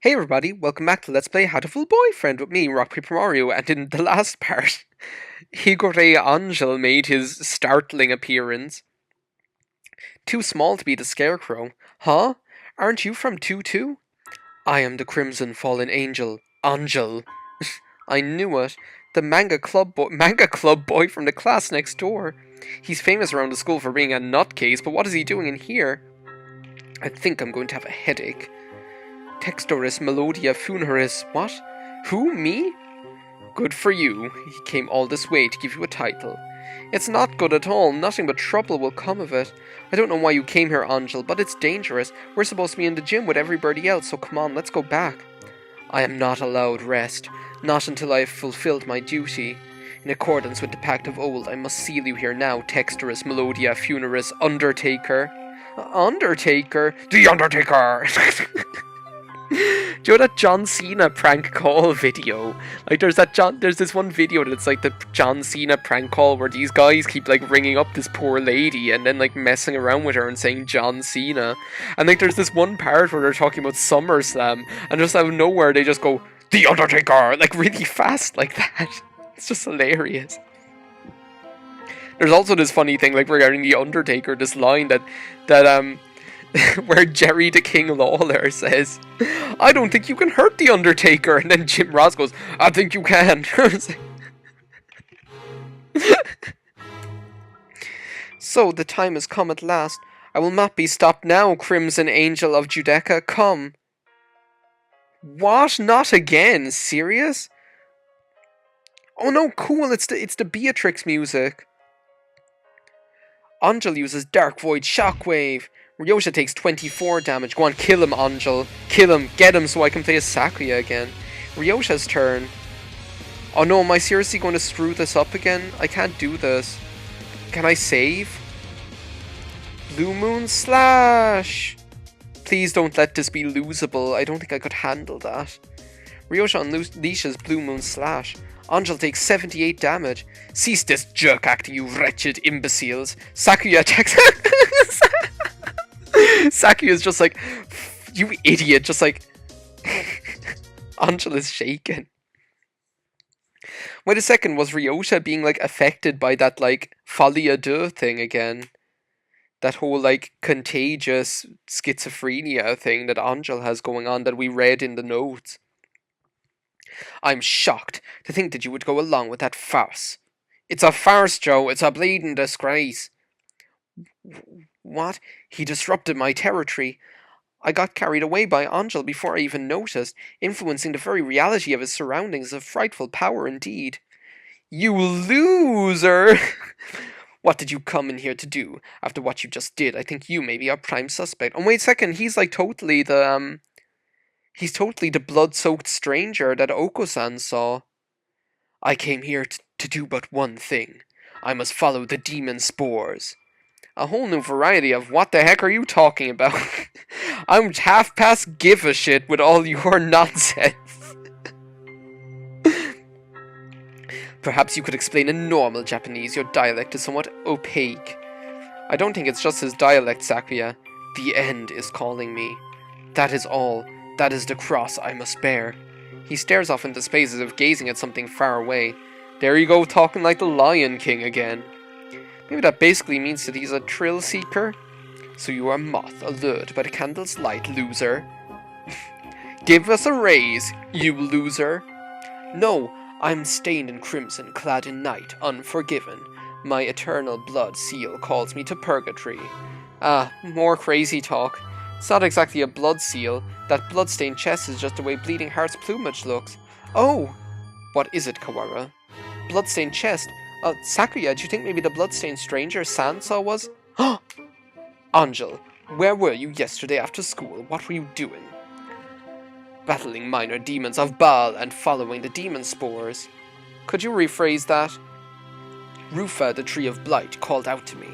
Hey everybody, welcome back to Let's Play Hatoful Boyfriend with me, RockPaperMario, and in the last part, Higure Angel made his startling appearance. Too small to be the Scarecrow. Huh? Aren't you from 2-2? I am the Crimson Fallen Angel, Angel. I knew it. The manga club boy from the class next door. He's famous around the school for being a nutcase, but what is he doing in here? I think I'm going to have a headache. Textoris Melodia Funeris. What? Who? Me? Good for you. He came all this way to give you a title. It's not good at all. Nothing but trouble will come of it. I don't know why you came here, Angel, but it's dangerous. We're supposed to be in the gym with everybody else, so come on, let's go back. I am not allowed rest. Not until I have fulfilled my duty. In accordance with the pact of old, I must seal you here now, Textoris Melodia Funeris Undertaker. Undertaker? The Undertaker! Do you know that John Cena prank call video? Like, there's this one video that's like the John Cena prank call where these guys keep like ringing up this poor lady and then like messing around with her and saying John Cena. And like, there's this one part where they're talking about SummerSlam, and just out of nowhere they just go The Undertaker, like really fast like that. It's just hilarious. There's also this funny thing like regarding The Undertaker, this line that where Jerry the King Lawler says, I don't think you can hurt the Undertaker, and then Jim Ross goes, I think you can. So the time has come at last. I will not be stopped now, Crimson Angel of Judecca, come. What? Not again? Serious? Oh no, cool, it's the Beatrix music. Angel uses Dark Void Shockwave. Ryosha takes 24 damage. Go on, kill him, Angel. Kill him, get him so I can play as Sakuya again. Ryosha's turn. Oh no, am I seriously going to screw this up again? I can't do this. Can I save? Blue Moon Slash! Please don't let this be losable. I don't think I could handle that. Ryosha unleashes Blue Moon Slash. Angel takes 78 damage. Cease this jerk acting, you wretched imbeciles. Sakuya attacks... Sakuya's just like, you idiot, just like... Angel is shaken. Wait a second, was Ryosha being like affected by that like folie à deux thing again? That whole like contagious schizophrenia thing that Angel has going on that we read in the notes. I'm shocked to think that you would go along with that farce. It's a farce, Joe. It's a bleeding disgrace. What? He disrupted my territory. I got carried away by Angel before I even noticed. Influencing the very reality of his surroundings is a frightful power indeed. You loser! What did you come in here to do? After what you just did, I think you may be our prime suspect. Oh, wait a second, he's like totally the, he's totally the blood-soaked stranger that Oko-san saw. I came here to do but one thing. I must follow the demon spores. A whole new variety of what the heck are you talking about? I'm half past give a shit with all your nonsense. Perhaps you could explain in normal Japanese. Your dialect is somewhat opaque. I don't think it's just his dialect, Sakuya. The end is calling me. That is all. That is the cross I must bear. He stares off into space as if gazing at something far away. There you go, talking like the Lion King again. Maybe that basically means that he's a thrill seeker? So you are moth, allured by the candle's light, loser. Give us a raise, you loser. No, I'm stained in crimson, clad in night, unforgiven. My eternal blood seal calls me to purgatory. Ah, more crazy talk. It's not exactly a blood seal. That blood-stained chest is just the way Bleeding Heart's plumage looks. Oh! What is it, Kawara? Blood-stained chest? Sakuya, do you think maybe the bloodstained stranger Sansa was? Angel, where were you yesterday after school? What were you doing? Battling minor demons of Baal and following the demon spores. Could you rephrase that? Rufa, the tree of blight, called out to me.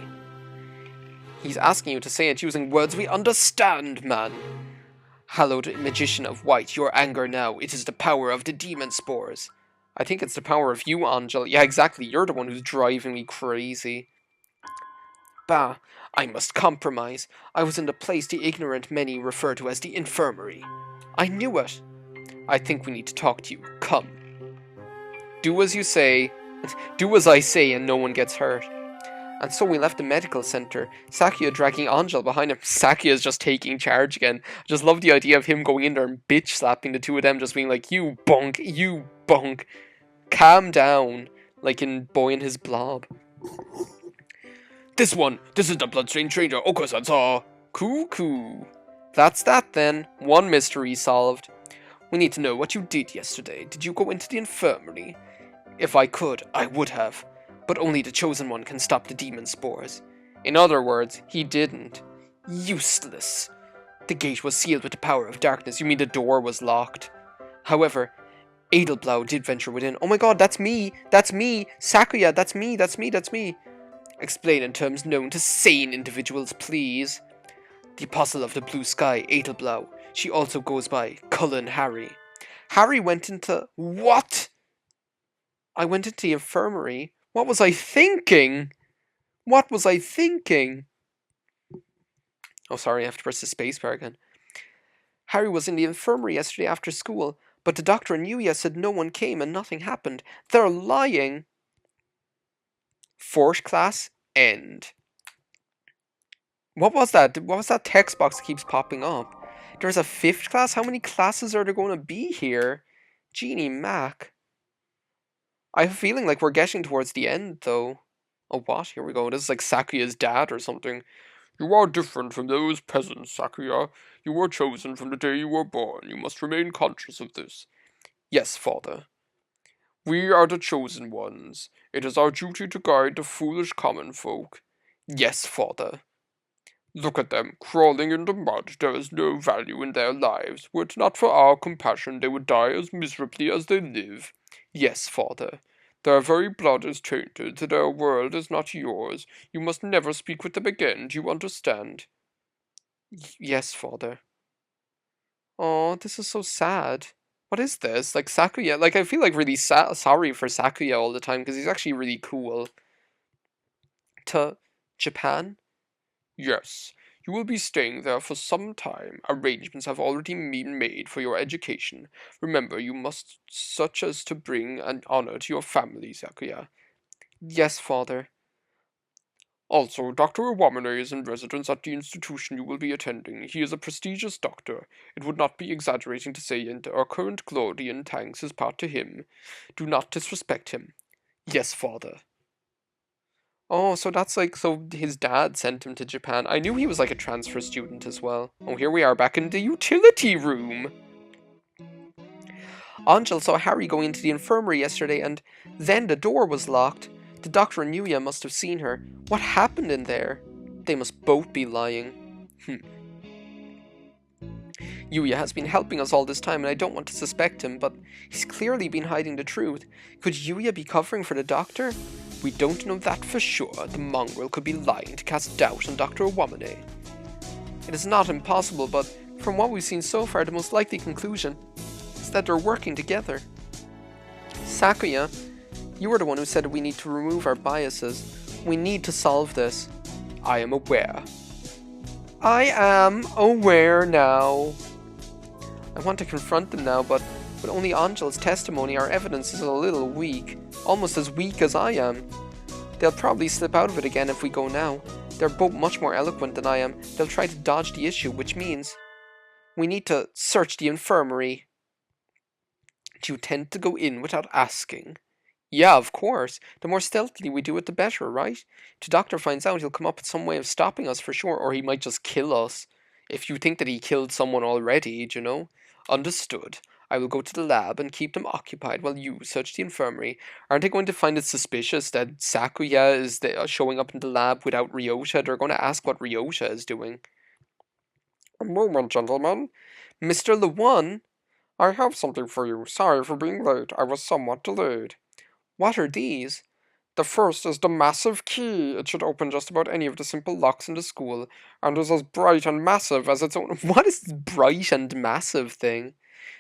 He's asking you to say it using words we understand, man. Hallowed magician of white, your anger now, it is the power of the demon spores. I think it's the power of you, Angel. Yeah, exactly. You're the one who's driving me crazy. Bah, I must compromise. I was in the place the ignorant many refer to as the infirmary. I knew it. I think we need to talk to you. Come. Do as you say. Do as I say and no one gets hurt. And so we left the medical center, Sakuya dragging Angel behind him. Sakuya's just taking charge again. I just love the idea of him going in there and bitch slapping the two of them, just being like, you bunk, calm down, like in Boy and His Blob. This is the bloodstained stranger, Okasansa. Cool. That's that then, one mystery solved. We need to know what you did yesterday. Did you go into the infirmary? If I could, I would have. But only the Chosen One can stop the demon spores. In other words, he didn't. Useless. The gate was sealed with the power of darkness. You mean the door was locked? However, Edelblau did venture within. Oh my god, that's me! Sakuya, that's me! Explain in terms known to sane individuals, please. The Apostle of the Blue Sky, Edelblau. She also goes by Cullen Harry. Harry went into... What? I went into the infirmary. What was I thinking? Oh, sorry, I have to press the spacebar again. Harry was in the infirmary yesterday after school, but the doctor and Yuya said no one came and nothing happened. They're lying. Fourth class, end. What was that? What was that text box that keeps popping up? There's a fifth class? How many classes are there going to be here? Genie Mac. I have a feeling like we're getting towards the end, though. Oh, what? Here we go. This is like Sakuya's dad or something. You are different from those peasants, Sakuya. You were chosen from the day you were born. You must remain conscious of this. Yes, father. We are the chosen ones. It is our duty to guide the foolish common folk. Yes, father. Look at them, crawling in the mud. There is no value in their lives. Were it not for our compassion, they would die as miserably as they live. Yes, father. Their very blood is tainted. Their world is not yours. You must never speak with them again. Do you understand? Yes, father. Oh, this is so sad. What is this? Like Sakuya, like I feel like really sorry for Sakuya all the time because he's actually really cool. To Japan? Yes. You will be staying there for some time. Arrangements have already been made for your education. Remember, you must such as to bring an honor to your family, Sakuya. Yes, father. Also, Dr. Iwamune is in residence at the institution you will be attending. He is a prestigious doctor. It would not be exaggerating to say our current glory in thanks is part to him. Do not disrespect him. Yes, father. Oh, so that's like, so his dad sent him to Japan. I knew he was like a transfer student as well. Oh, here we are back in the utility room. Angel saw Harry going into the infirmary yesterday and then the door was locked. The doctor and Yuya must have seen her. What happened in there? They must both be lying. Yuya has been helping us all this time and I don't want to suspect him, but he's clearly been hiding the truth. Could Yuya be covering for the doctor? We don't know that for sure. The mongrel could be lying to cast doubt on Dr. Iwamune. It is not impossible, but from what we've seen so far, the most likely conclusion is that they're working together. Sakuya, you were the one who said we need to remove our biases. We need to solve this. I am aware. I am aware now. I want to confront them now, but with only Angel's testimony, our evidence is a little weak. Almost as weak as I am. They'll probably slip out of it again if we go now. They're both much more eloquent than I am. They'll try to dodge the issue, which means we need to search the infirmary. Do you tend to go in without asking? Yeah, of course. The more stealthily we do it, the better, right? If the doctor finds out, he'll come up with some way of stopping us for sure, or he might just kill us. If you think that he killed someone already, you know? Understood. I will go to the lab and keep them occupied while you search the infirmary. Aren't they going to find it suspicious that Sakuya is showing up in the lab without Ryota? They're going to ask what Ryota is doing. A moment, gentlemen. Mr. Lewan, I have something for you. Sorry for being late. I was somewhat delayed. What are these? The first is the massive key. It should open just about any of the simple locks in the school, and is as bright and massive as its own. What is this bright and massive thing?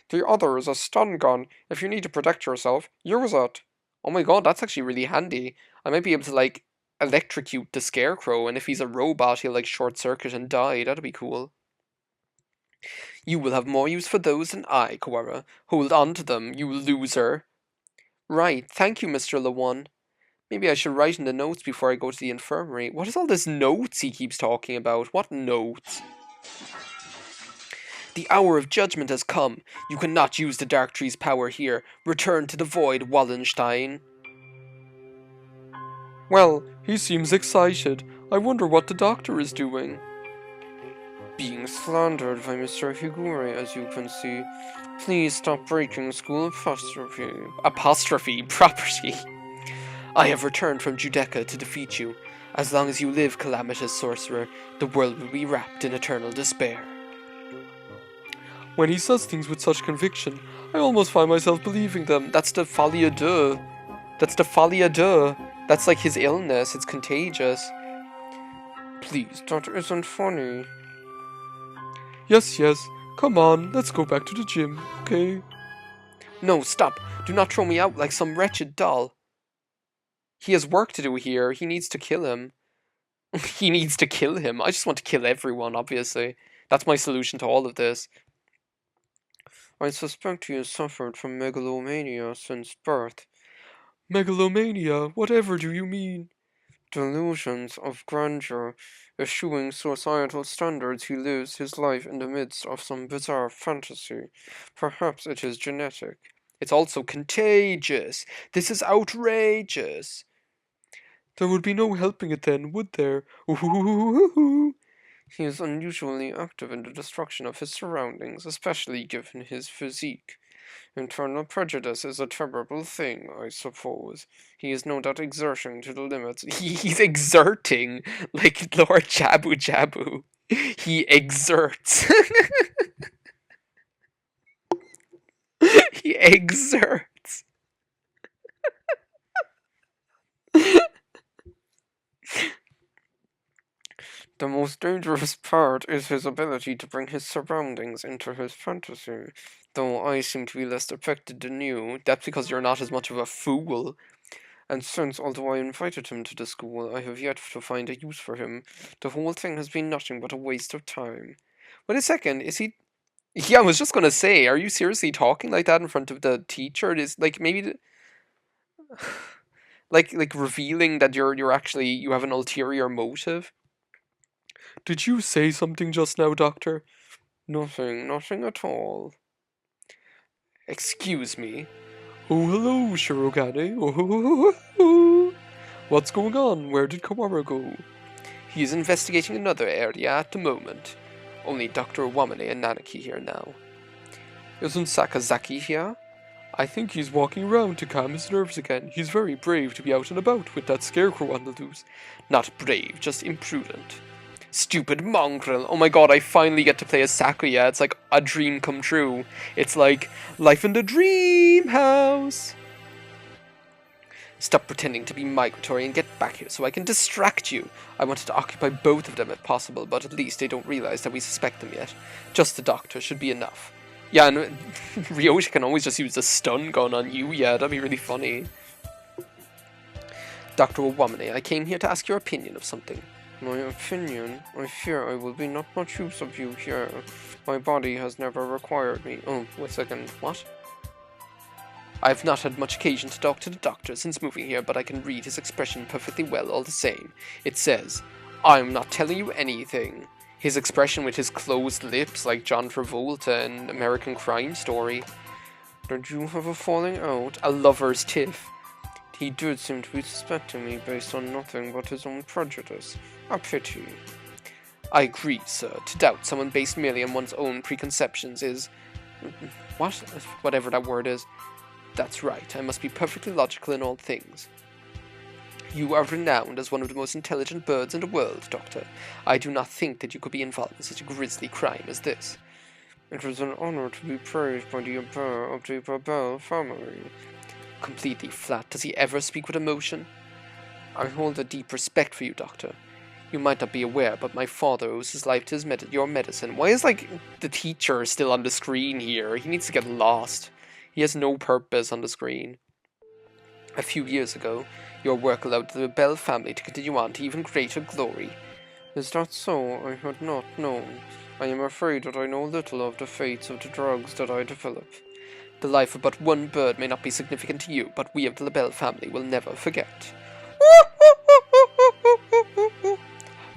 The other is a stun gun. If you need to protect yourself, use it. Oh my god, that's actually really handy. I might be able to, like, electrocute the scarecrow, and if he's a robot, he'll, like, short circuit and die. That'd be cool. You will have more use for those than I, Kawara. Hold on to them, you loser. Right, thank you, Mr. Lawan. Maybe I should write in the notes before I go to the infirmary. What is all this notes he keeps talking about? What notes? The hour of judgment has come. You cannot use the Dark Tree's power here. Return to the void, Wallenstein. Well, he seems excited. I wonder what the doctor is doing. Being slandered by Mr. Higure, as you can see. Please stop breaking school apostrophe property. I have returned from Judecca to defeat you. As long as you live, calamitous sorcerer, the world will be wrapped in eternal despair. When he says things with such conviction, I almost find myself believing them. That's the folie à deux. That's the folie à deux. That's like his illness. It's contagious. Please, that isn't funny. Yes, yes. Come on, let's go back to the gym, okay? No, stop. Do not throw me out like some wretched doll. He has work to do here. He needs to kill him. He needs to kill him. I just want to kill everyone, obviously. That's my solution to all of this. I suspect he has suffered from megalomania since birth. Megalomania? Whatever do you mean? Delusions of grandeur. Eschewing societal standards, he lives his life in the midst of some bizarre fantasy. Perhaps it is genetic. It's also contagious. This is outrageous. There would be no helping it then, would there? Ooh. He is unusually active in the destruction of his surroundings, especially given his physique. Internal prejudice is a terrible thing, I suppose. He is no doubt exerting to the limits. He's exerting like Lord Jabu Jabu. He exerts. He exerts. The most dangerous part is his ability to bring his surroundings into his fantasy. Though I seem to be less affected than you, that's because you're not as much of a fool. And since, although I invited him to the school, I have yet to find a use for him, the whole thing has been nothing but a waste of time. Wait a second, is he... Yeah, I was just gonna say, are you seriously talking like that in front of the teacher? It is, like, maybe... like revealing that you're actually... you have an ulterior motive? Did you say something just now, Doctor? Nothing at all. Excuse me. Oh, hello, Shirogane. Oh. What's going on? Where did Kawara go? He is investigating another area at the moment. Only Dr. Wamane and Nanaki here now. Isn't Sakazaki here? I think he's walking around to calm his nerves again. He's very brave to be out and about with that scarecrow on the loose. Not brave, just imprudent. Stupid mongrel. Oh my god, I finally get to play as Sakuya. It's like a dream come true. It's like life in the dream house. Stop pretending to be migratory and get back here so I can distract you. I wanted to occupy both of them if possible, but at least they don't realize that we suspect them yet. Just the doctor should be enough. Yeah, and Ryoshi can always just use a stun gun on you. Yeah, that'd be really funny. Dr. Owamane, I came here to ask your opinion of something. My opinion? I fear I will be not much use of you here. My body has never required me. Oh, wait a second, what? I have not had much occasion to talk to the doctor since moving here, but I can read his expression perfectly well all the same. It says, I'm not telling you anything. His expression with his closed lips like John Travolta in American Crime Story. Did you have a falling out? A lover's tiff. He did seem to be suspecting me based on nothing but his own prejudice. A pity. I agree, sir. To doubt someone based merely on one's own preconceptions is... what? Whatever that word is. That's right. I must be perfectly logical in all things. You are renowned as one of the most intelligent birds in the world, Doctor. I do not think that you could be involved in such a grisly crime as this. It is an honor to be praised by the heir of the Babel family. Completely flat. Does he ever speak with emotion? I hold a deep respect for you, Doctor. You might not be aware, but my father owes his life to your medicine. Why is, like, the teacher still on the screen here? He needs to get lost. He has no purpose on the screen. A few years ago, your work allowed the Bell family to continue on to even greater glory. Is that so? I had not known. I am afraid that I know little of the fates of the drugs that I develop. The life of but one bird may not be significant to you, but we of the Labelle family will never forget.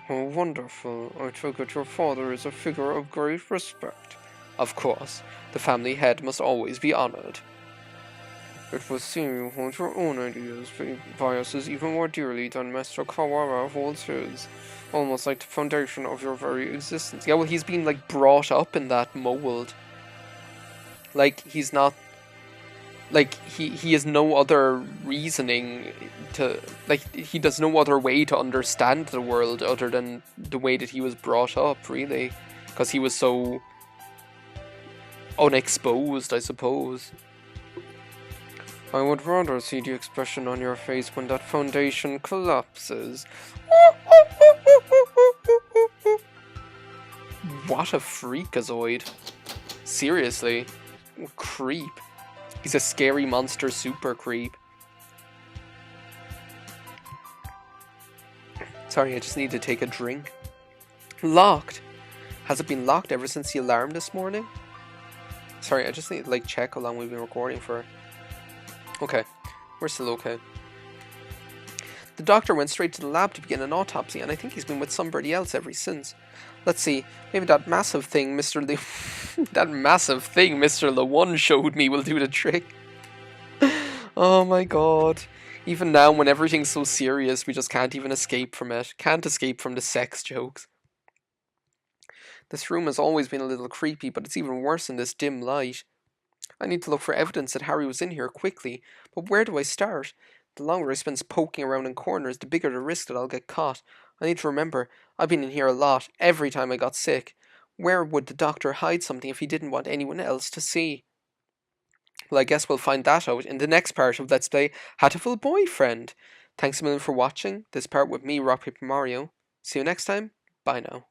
Oh, wonderful. I take it your father is a figure of great respect. Of course, the family head must always be honored. It would seem you hold your own ideas, biases even more dearly than Mr. Kawara holds his. Almost like the foundation of your very existence. Yeah, well, he's been, like, brought up in that mold. Like, he's not... Like, he has no other reasoning to... Like, he does no other way to understand the world other than the way that he was brought up, really. Because he was so... unexposed, I suppose. I would rather see the expression on your face when that foundation collapses. What a freakazoid. Seriously. Creep. He's a scary monster super creep. Sorry, I just need to take a drink. Locked. Has it been locked ever since the alarm this morning? Sorry, I just need to, like, check how long we've been recording for. Okay, we're still okay. The doctor went straight to the lab to begin an autopsy, and I think he's been with somebody else ever since. Let's see, maybe that massive thing Mr. Le1 showed me will do the trick. Oh my god. Even now, when everything's so serious, we just can't even escape from it. Can't escape from the sex jokes. This room has always been a little creepy, but it's even worse in this dim light. I need to look for evidence that Harry was in here quickly, but where do I start? The longer I spend poking around in corners, the bigger the risk that I'll get caught. I need to remember, I've been in here a lot, every time I got sick. Where would the doctor hide something if he didn't want anyone else to see? Well, I guess we'll find that out in the next part of Let's Play Hatoful Boyfriend. Thanks a million for watching this part with me, RockPaperMario. See you next time. Bye now.